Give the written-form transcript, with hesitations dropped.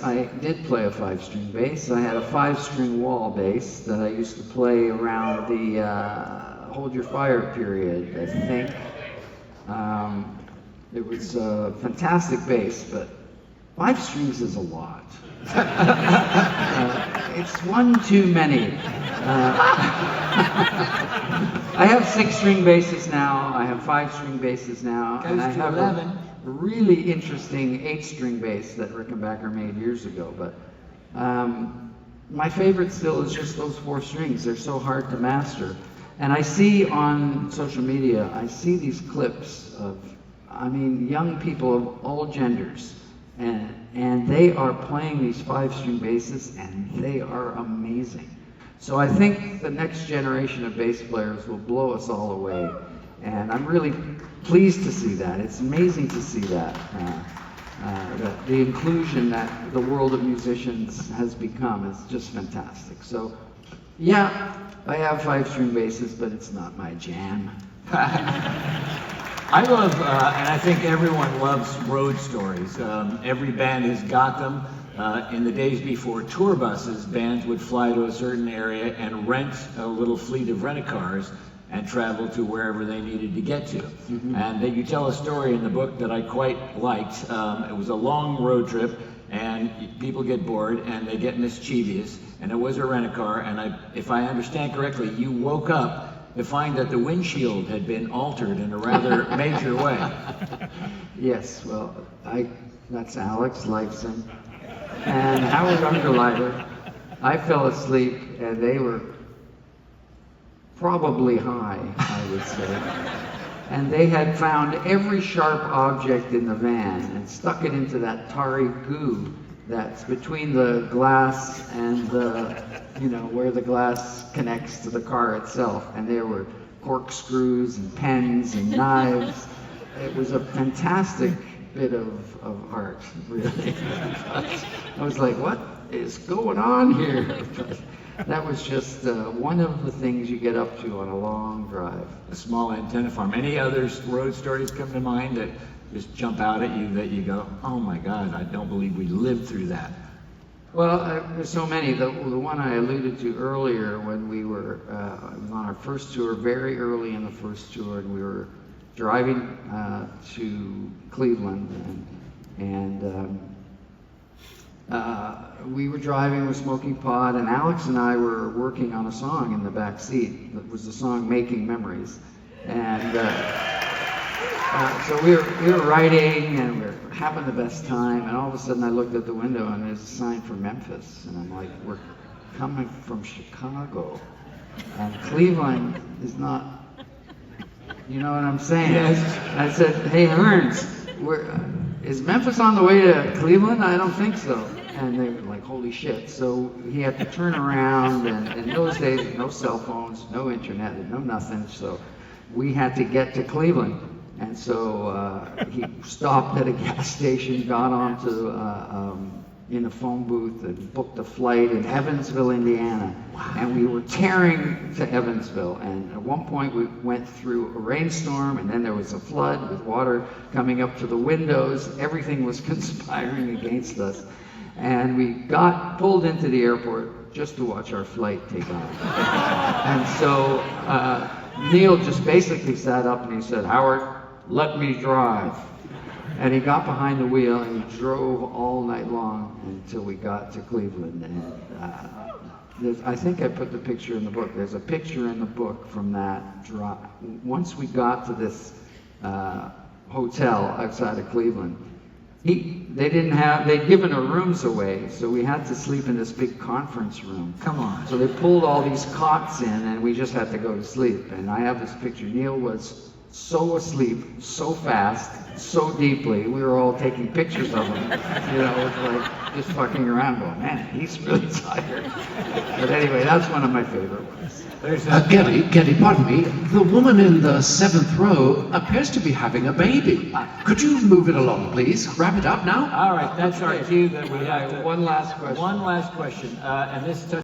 I did play a 5-string bass. I had a 5-string wall bass that I used to play around the Hold Your Fire period, I think. It was a fantastic bass, but 5 strings is a lot. It's one too many. I have 6-string basses now. I have 5-string basses now, and I have a really interesting 8-string bass that Rickenbacker made years ago. But my favorite still is just those 4 strings. They're so hard to master. And I see on social media, I see these clips of, I mean, young people of all genders, and they are playing these 5-string basses, and they are amazing. So I think the next generation of bass players will blow us all away, and I'm really pleased to see that. It's amazing to see that, the inclusion that the world of musicians has become is just fantastic. So, yeah, I have 5-string basses, but it's not my jam. I love, and I think everyone loves road stories. Every band has got them. In the days before tour buses, bands would fly to a certain area and rent a little fleet of rent-a-cars and travel to wherever they needed to get to. Mm-hmm. And you tell a story in the book that I quite liked. It was a long road trip, and people get bored and they get mischievous, and it was a rent-a-car, and if I understand correctly, you woke up to find that the windshield had been altered in a rather major way. Yes, well, that's Alex Lifeson and Howard Underlighter. I fell asleep, and they were probably high, I would say. And they had found every sharp object in the van and stuck it into that tarry goo that's between the glass and the, where the glass connects to the car itself. And there were corkscrews and pens and knives. It was a fantastic bit of art, really. I was like, what is going on here? But that was just one of the things you get up to on a long drive. A small antenna farm. Any other road stories come to mind that just jump out at you that you go, oh my God, I don't believe we lived through that? Well, there's so many. The one I alluded to earlier when we were on our first tour, very early in the first tour, and we were driving to Cleveland, and we were driving, we're smoking pot, and Alex and I were working on a song in the back seat. It was the song "Making Memories," and so we were writing, and we were having the best time. And all of a sudden, I looked at the window, and there's a sign for Memphis, and I'm like, "We're coming from Chicago, and Cleveland is not." You know what I'm saying? Yes. I said, "Hey, Hearns, is Memphis on the way to Cleveland?" "I don't think so." And they were like, "Holy shit." So he had to turn around, and in those days, no cell phones, no internet, no nothing. So we had to get to Cleveland. And so he stopped at a gas station, got onto in a phone booth, and booked a flight in Evansville, Indiana. Wow. And we were tearing to Evansville. And at one point we went through a rainstorm, and then there was a flood with water coming up to the windows. Everything was conspiring against us. And we got pulled into the airport just to watch our flight take off. And so Neil just basically sat up and he said, "Howard, let me drive." And he got behind the wheel and he drove all night long until we got to Cleveland. And I think I put the picture in the book. There's a picture in the book from that drive. Once we got to this hotel outside of Cleveland, they'd given our rooms away, so we had to sleep in this big conference room. Come on. So they pulled all these cots in, and we just had to go to sleep. And I have this picture. Neil was so asleep, so fast, so deeply. We were all taking pictures of him. It was like just fucking around going, man, he's really tired. But anyway, that's one of my favorite ones. Geddy, pardon me. The woman in the 7th row appears to be having a baby. Could you move it along, please? Wrap it up now. All right, that's our cue that we have to... One last question. One last question, and this